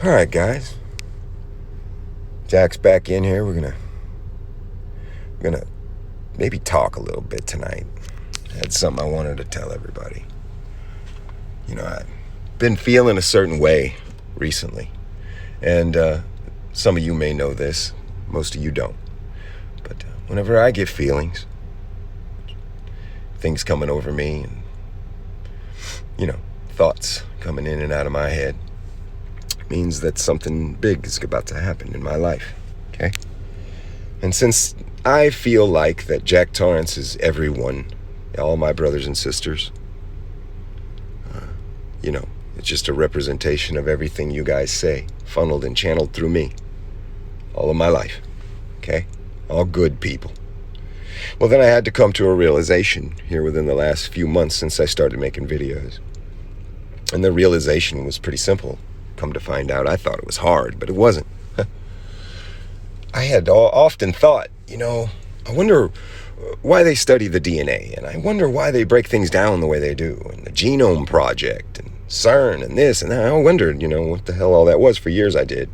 All right, guys. Jack's back in here. We're gonna maybe talk a little bit tonight. I had something I wanted to tell everybody. I've been feeling a certain way recently, and some of you may know this. Most of you don't. But whenever I get feelings, things coming over me, and thoughts coming in and out of my head, means that something big is about to happen in my life, okay? And since I feel like that Jack Torrance is everyone, all my brothers and sisters, it's just a representation of everything you guys say, funneled and channeled through me, all of my life, okay? All good people. Well, then I had to come to a realization here within the last few months since I started making videos. And the realization was pretty simple. Come to find out, I thought it was hard, but it wasn't. I had often thought, I wonder why they study the DNA, and I wonder why they break things down the way they do, and the Genome Project, and CERN, and this, and that. I wondered, what the hell all that was. For years I did.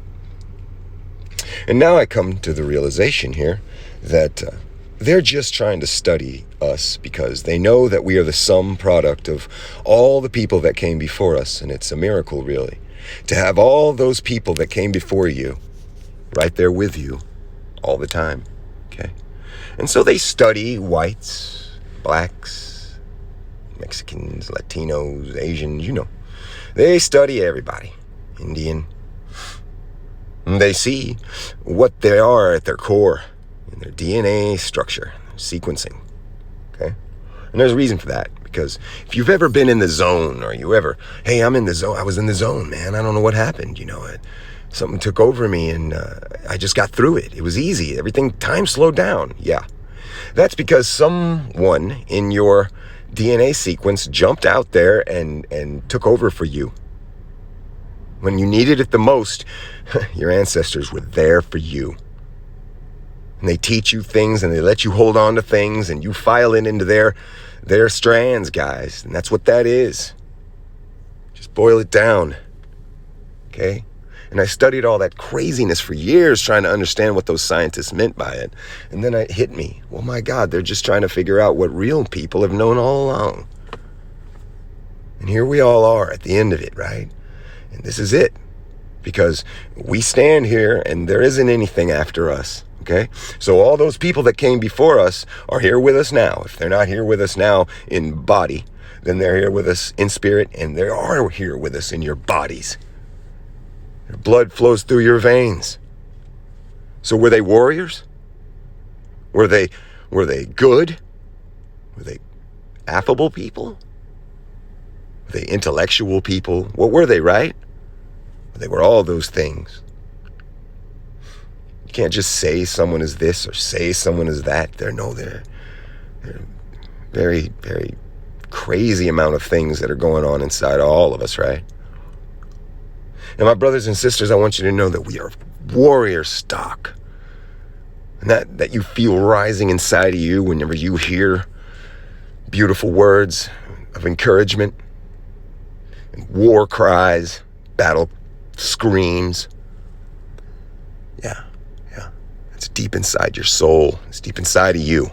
And now I come to the realization here that they're just trying to study us because they know that we are the sum product of all the people that came before us, and it's a miracle, really, to have all those people that came before you right there with you all the time, okay? And so they study whites, blacks, Mexicans, Latinos, Asians, They study everybody, Indian. And they see what they are at their core, in their DNA structure, sequencing, okay? And there's a reason for that, because if you've ever been in the zone, or hey, I'm in the zone, I was in the zone, man, I don't know what happened, something took over me, and I just got through it. It was easy. Time slowed down. Yeah. That's because someone in your DNA sequence jumped out there and took over for you. When you needed it the most, your ancestors were there for you. And they teach you things, and they let you hold on to things, and you file it into their strands, guys. And that's what that is. Just boil it down. Okay? And I studied all that craziness for years, trying to understand what those scientists meant by it. And then it hit me. Well, my God, they're just trying to figure out what real people have known all along. And here we all are at the end of it, right? And this is it. Because we stand here and there isn't anything after us, okay? So all those people that came before us are here with us now. If they're not here with us now in body, then they're here with us in spirit, and they are here with us in your bodies. Your blood flows through your veins. So were they warriors? Were they good? Were they affable people? Were they intellectual people? What were they, right? They were all those things. You can't just say someone is this or say someone is that. They're very, very crazy amount of things that are going on inside all of us, right? And my brothers and sisters, I want you to know that we are warrior stock. And that you feel rising inside of you whenever you hear beautiful words of encouragement and war cries, battle screams. Yeah. It's deep inside your soul. It's deep inside of you.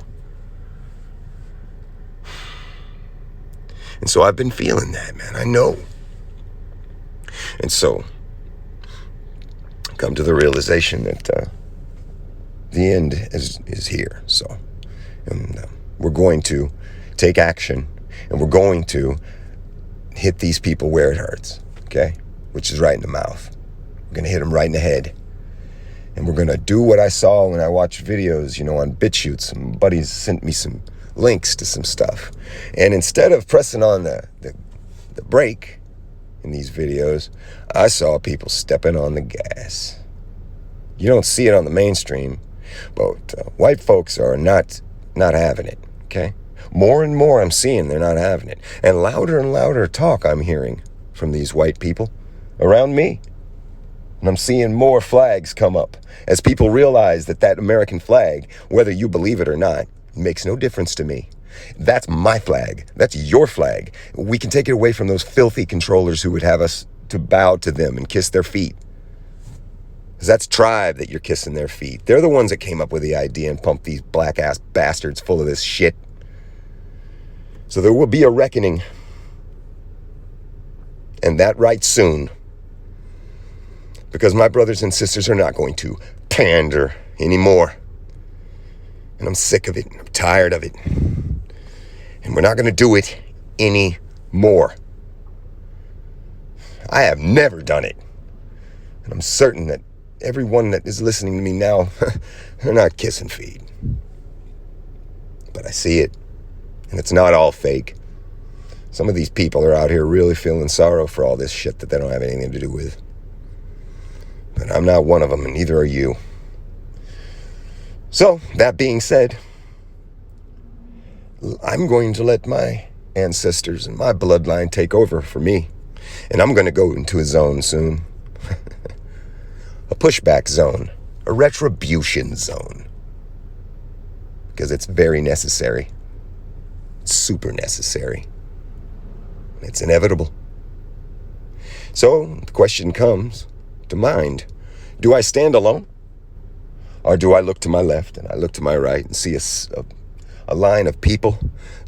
And so I've been feeling that, man. I know. And so come to the realization that the end is here. So we're going to take action, and we're going to hit these people where it hurts, okay? Which is right in the mouth. We're going to hit them right in the head. And we're going to do what I saw when I watched videos, on BitChute. Some buddies sent me some links to some stuff. And instead of pressing on the brake in these videos, I saw people stepping on the gas. You don't see it on the mainstream, but white folks are not having it, okay? More and more I'm seeing they're not having it. And louder talk I'm hearing from these white people around me. And I'm seeing more flags come up as people realize that American flag, whether you believe it or not, makes no difference to me. That's my flag. That's your flag. We can take it away from those filthy controllers who would have us to bow to them and kiss their feet. Because that's tribe that you're kissing their feet. They're the ones that came up with the idea and pumped these black-ass bastards full of this shit. So there will be a reckoning. And that right soon. Because my brothers and sisters are not going to pander anymore. And I'm sick of it. I'm tired of it. And we're not going to do it anymore. I have never done it. And I'm certain that everyone that is listening to me now, they're not kissing feet. But I see it. And it's not all fake. Some of these people are out here really feeling sorrow for all this shit that they don't have anything to do with. But I'm not one of them, and neither are you. So, that being said, I'm going to let my ancestors and my bloodline take over for me. And I'm going to go into a zone soon. A pushback zone. A retribution zone. Because it's very necessary. It's super necessary. It's inevitable. So, the question comes to mind. Do I stand alone? Or do I look to my left and I look to my right and see a line of people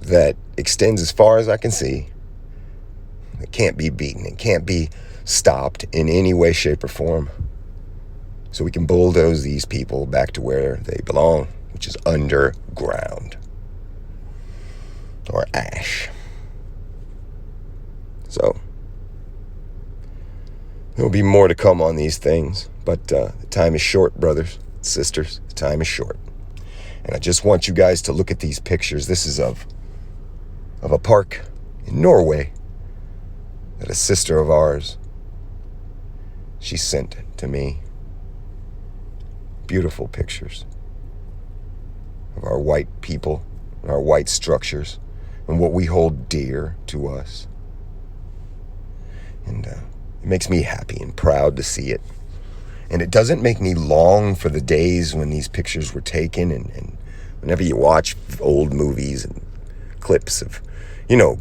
that extends as far as I can see? It can't be beaten. It can't be stopped in any way, shape, or form. So we can bulldoze these people back to where they belong, which is underground. Or ash. So, there will be more to come on these things, but the time is short, brothers, sisters. The time is short. And I just want you guys to look at these pictures. This is of a park in Norway that a sister of ours, she sent to me. Beautiful pictures of our white people, our white structures, and what we hold dear to us. And it makes me happy and proud to see it. And it doesn't make me long for the days when these pictures were taken. And whenever you watch old movies and clips of,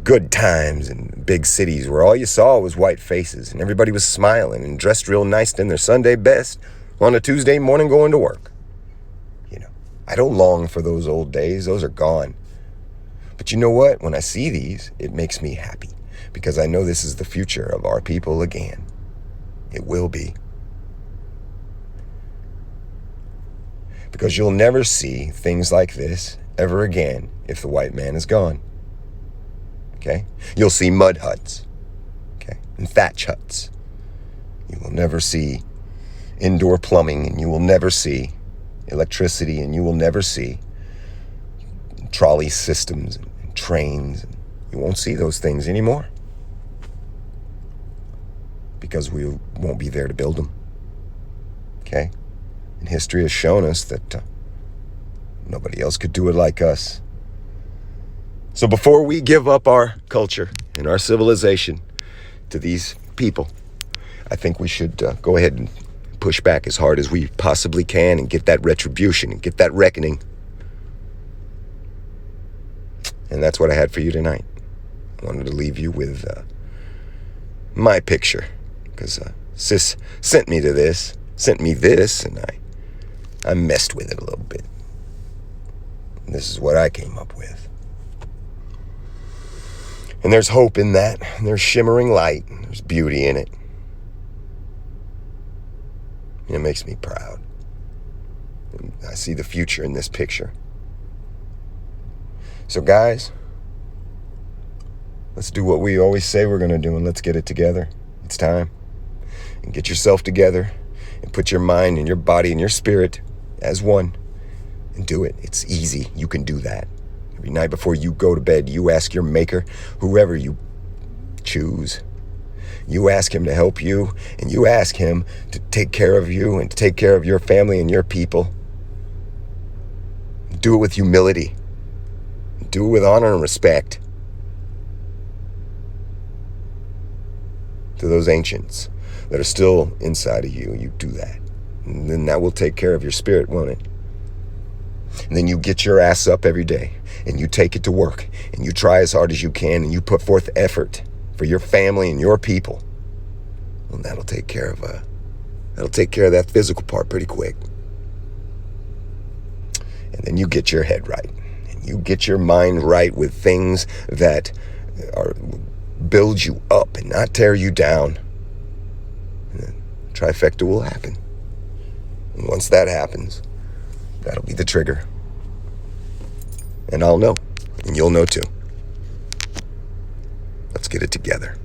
good times in big cities where all you saw was white faces and everybody was smiling and dressed real nice in their Sunday best on a Tuesday morning going to work. I don't long for those old days. Those are gone. But you know what? When I see these, it makes me happy. Because I know this is the future of our people again. It will be. Because you'll never see things like this ever again if the white man is gone. Okay? You'll see mud huts. Okay? And thatch huts. You will never see indoor plumbing, and you will never see electricity, and you will never see trolley systems and trains. You won't see those things anymore. Because we won't be there to build them. Okay? And history has shown us that nobody else could do it like us. So before we give up our culture and our civilization to these people, I think we should go ahead and push back as hard as we possibly can and get that retribution and get that reckoning. And that's what I had for you tonight. I wanted to leave you with my picture. Because Sis sent me this, and I messed with it a little bit. And this is what I came up with. And there's hope in that. And there's shimmering light. And there's beauty in it. And it makes me proud. And I see the future in this picture. So guys, let's do what we always say we're going to do, and let's get it together. It's time. And get yourself together and put your mind and your body and your spirit as one and do it. It's easy. You can do that. Every night before you go to bed, you ask your maker, whoever you choose, you ask him to help you, and you ask him to take care of you and to take care of your family and your people. Do it with humility. Do it with honor and respect to those ancients that are still inside of you. You do that. And then that will take care of your spirit, won't it? And then you get your ass up every day and you take it to work and you try as hard as you can and you put forth effort for your family and your people. Well, that'll take care of That'll take care of that physical part pretty quick. And then you get your head right. And you get your mind right with things that build you up and not tear you down. And the trifecta will happen. And once that happens, that'll be the trigger. And I'll know. And you'll know too. Let's get it together.